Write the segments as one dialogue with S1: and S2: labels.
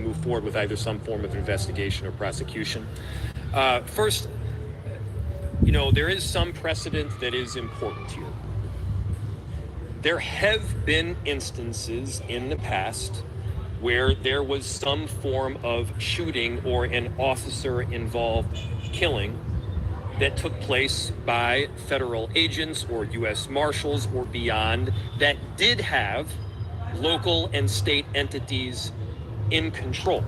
S1: move forward with either some form of investigation or prosecution. First, there is some precedent that is important here. There have been instances in the past where there was some form of shooting or an officer-involved killing that took place by federal agents or U.S. Marshals or beyond that did have local and state entities in control.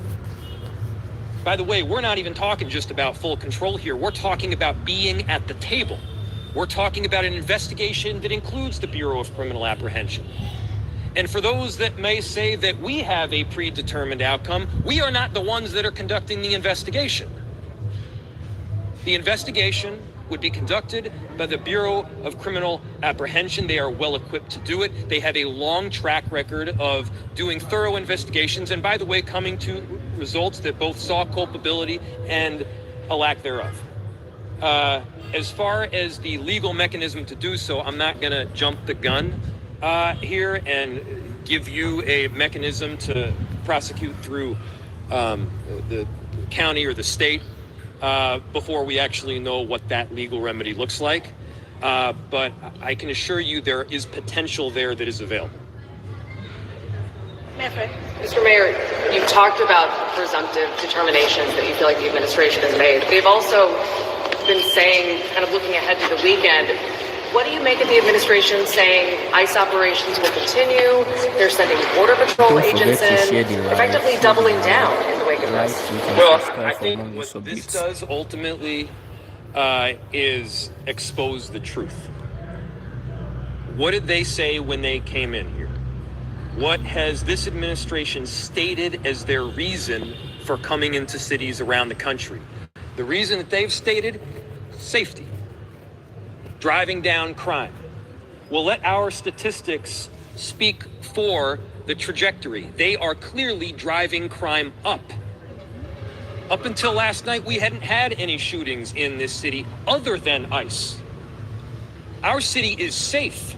S1: By the way, we're not even talking just about full control here. We're talking about being at the table. We're talking about an investigation that includes the Bureau of Criminal Apprehension. And for those that may say that we have a predetermined outcome, we are not the ones that are conducting the investigation. The investigation would be conducted by the Bureau of Criminal Apprehension. They are well equipped to do it. They have a long track record of doing thorough investigations and, by the way, coming to results that both saw culpability and a lack thereof. As far as the legal mechanism to do so, I'm not going to jump the gun here and give you a mechanism to prosecute through the county or the state before we actually know what that legal remedy looks like. But I can assure you there is potential there that is available.
S2: Mr. Mayor, you've talked about presumptive determinations that you feel like the administration has made. They've also been saying, kind of looking ahead to the weekend, what do you make of the administration saying ICE operations will continue? They're sending Border Patrol agents in, effectively doubling down in the wake of this.
S1: Well, I think what this does ultimately is expose the truth. What did they say when they came in here? What has this administration stated as their reason for coming into cities around the country? The reason that they've stated, safety, driving down crime. We'll let our statistics speak for the trajectory. They are clearly driving crime up. Up until last night, we hadn't had any shootings in this city other than ICE. Our city is safe.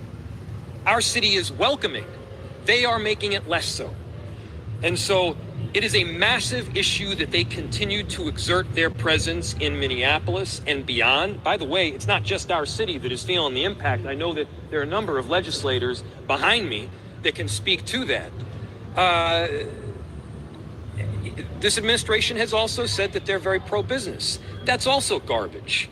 S1: Our city is welcoming. They are making it less so. And so it is a massive issue that they continue to exert their presence in Minneapolis and beyond. By the way, it's not just our city that is feeling the impact. I know that there are a number of legislators behind me that can speak to that. This administration has also said that they're very pro-business. That's also garbage.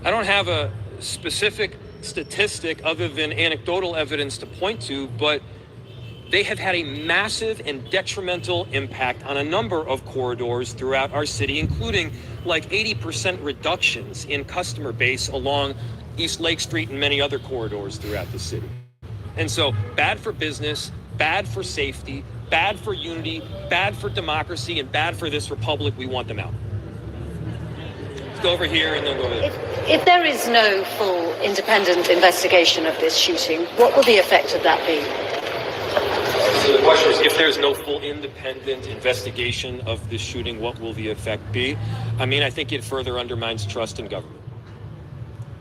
S1: I don't have a specific statistic other than anecdotal evidence to point to, but they have had a massive and detrimental impact on a number of corridors throughout our city, including like 80% reductions in customer base along East Lake Street and many other corridors throughout the city. And so bad for business, bad for safety, bad for unity, bad for democracy, and bad for this republic. We want them out. Let's go over here and then go over there.
S3: If there is no full independent investigation of this shooting, what will the effect of that be?
S1: So the question is, if there's no full independent investigation of this shooting, what will the effect be? I mean, I think it further undermines trust in government.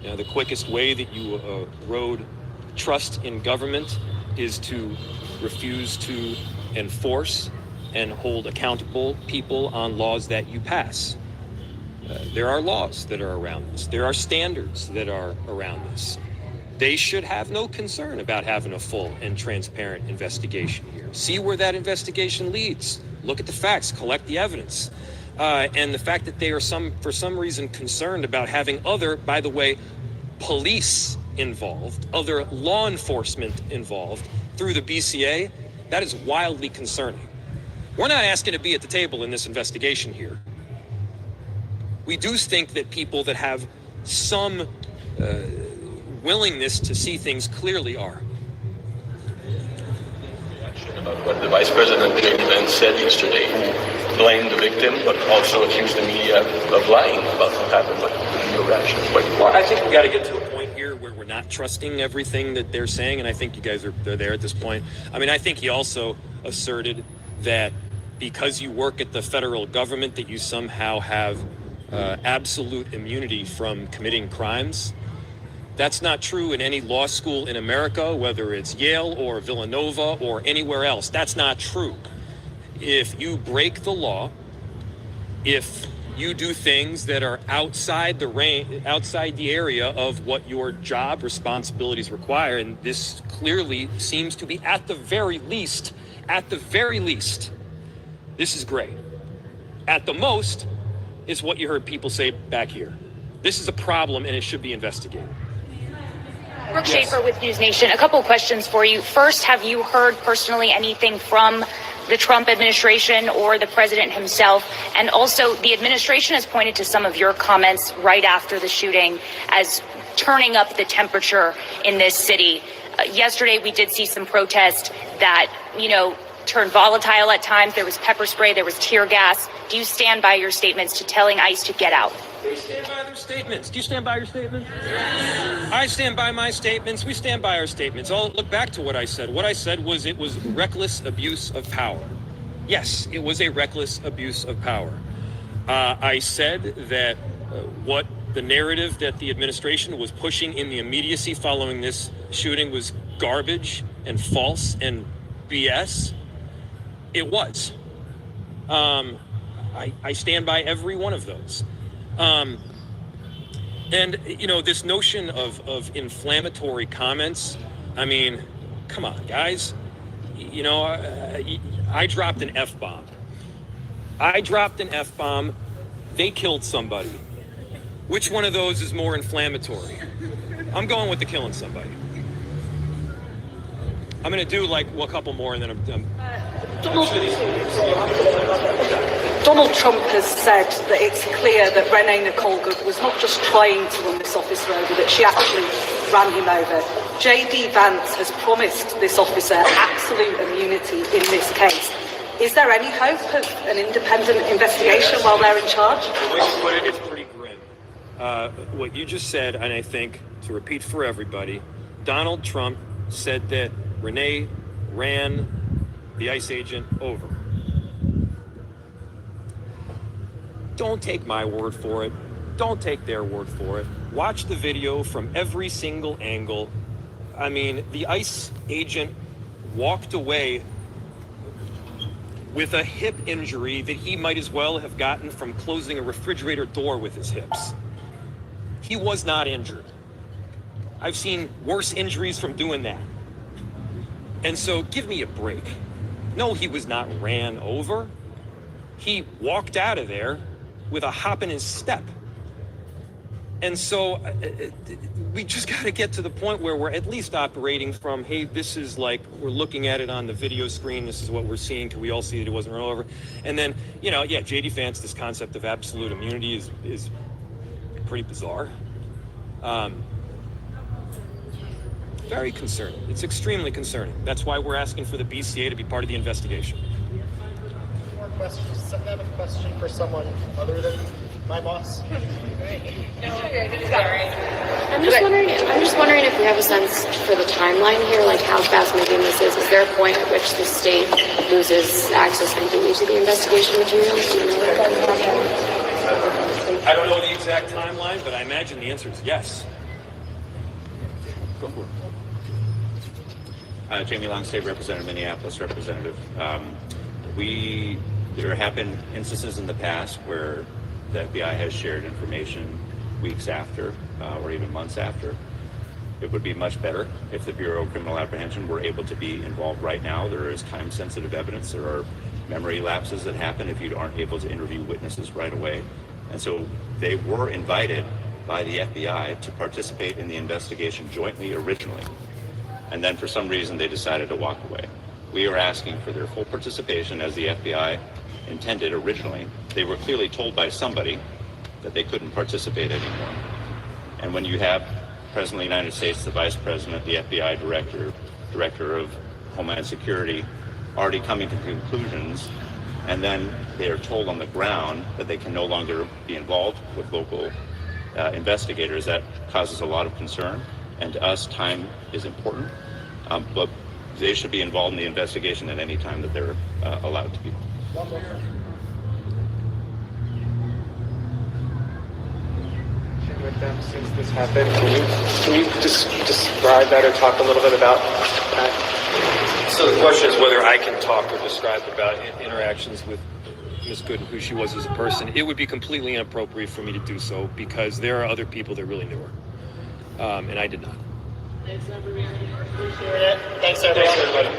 S1: The quickest way that you erode trust in government is to refuse to enforce and hold accountable people on laws that you pass. There are laws that are around this. There are standards that are around this. They should have no concern about having a full and transparent investigation here. See where that investigation leads. Look at the facts, collect the evidence. And the fact that they are for some reason concerned about having other, by the way, police involved, other law enforcement involved through the BCA, that is wildly concerning. We're not asking to be at the table in this investigation here. We do think that people that have some willingness to see things clearly are.
S4: About what the Vice President J.D. Vance said yesterday, blame the victim, but also accuse the media of lying about what happened. What your reaction?
S1: Well, I think we got to get to a point here where we're not trusting everything that they're saying, and I think you guys are there at this point. I mean, I think he also asserted that because you work at the federal government, that you somehow have absolute immunity from committing crimes. That's not true in any law school in America, whether it's Yale or Villanova or anywhere else. That's not true. if you break the law, if you do things that are outside the area of what your job responsibilities require, and this clearly seems to be at the very least, this is great. At the most, is what you heard people say back here. This is a problem and it should be investigated.
S5: Brooke Schaefer with News Nation. A couple of questions for you. First, have you heard personally anything from the Trump administration or the president himself? And also, the administration has pointed to some of your comments right after the shooting as turning up the temperature in this city. Yesterday, we did see some protest that, turned volatile at times. There was pepper spray, there was tear gas. Do you stand by your statements to telling ICE to get out?
S1: They stand by their statements. Do you stand by your statements? I stand by my statements. We stand by our statements. I'll look back to what I said. What I said was it was reckless abuse of power. Yes, it was a reckless abuse of power. I said that what the narrative that the administration was pushing in the immediacy following this shooting was garbage and false and BS. It was. I stand by every one of those. And, this notion of inflammatory comments, I mean, come on, guys. I dropped an F-bomb. They killed somebody. Which one of those is more inflammatory? I'm going with the killing somebody. I'm going to do a couple more and then I'm done.
S6: Donald Trump has said that it's clear that Renee Nicole Good was not just trying to run this officer over, that she actually ran him over. J.D. Vance has promised this officer absolute immunity in this case. Is there any hope of an independent investigation while they're in charge?
S1: The way you put it is pretty grim. What you just said, and I think, to repeat for everybody, Donald Trump said that Renee ran the ICE agent over. Don't take my word for it. Don't take their word for it. Watch the video from every single angle. I mean, the ICE agent walked away with a hip injury that he might as well have gotten from closing a refrigerator door with his hips. He was not injured. I've seen worse injuries from doing that. And so give me a break. No, he was not ran over. He walked out of there with a hop in his step. And so we just got to get to the point where we're at least operating from, hey, this is we're looking at it on the video screen. This is what we're seeing. Can we all see that it wasn't run over? And then, J.D. Vance, this concept of absolute immunity is pretty bizarre. Very concerning. It's extremely concerning. That's why we're asking for the BCA to be part of the investigation.
S7: More questions. I have a question for someone other than my boss.
S8: I'm just wondering if we have a sense for the timeline here, like how fast moving this is. Is there a point at which the state loses access completely to the investigation materials? Do you know what that happens?
S1: I don't know the exact timeline, but I imagine the answer is yes. Go for it.
S9: Jamie Long, State Representative, Minneapolis Representative. There have been instances in the past where the FBI has shared information weeks after or even months after. It would be much better if the Bureau of Criminal Apprehension were able to be involved right now. There is time-sensitive evidence. There are memory lapses that happen if you aren't able to interview witnesses right away. And so they were invited by the FBI to participate in the investigation jointly originally. And then for some reason they decided to walk away. We are asking for their full participation as the FBI intended originally. They were clearly told by somebody that they couldn't participate anymore. And when you have President of the United States, the Vice President, the FBI Director of Homeland Security already coming to conclusions, and then they are told on the ground that they can no longer be involved with local investigators, that causes a lot of concern. And to us, time is important, but they should be involved in the investigation at any time that they're allowed to be.
S7: With them since this happened, can you just describe that or talk a little bit about that?
S1: So the question is whether I can talk or describe about interactions with Ms. Good and who she was as a person. It would be completely inappropriate for me to do so because there are other people that really knew her, and I did not.
S7: Thanks, everybody. Appreciate it. Thanks, everybody.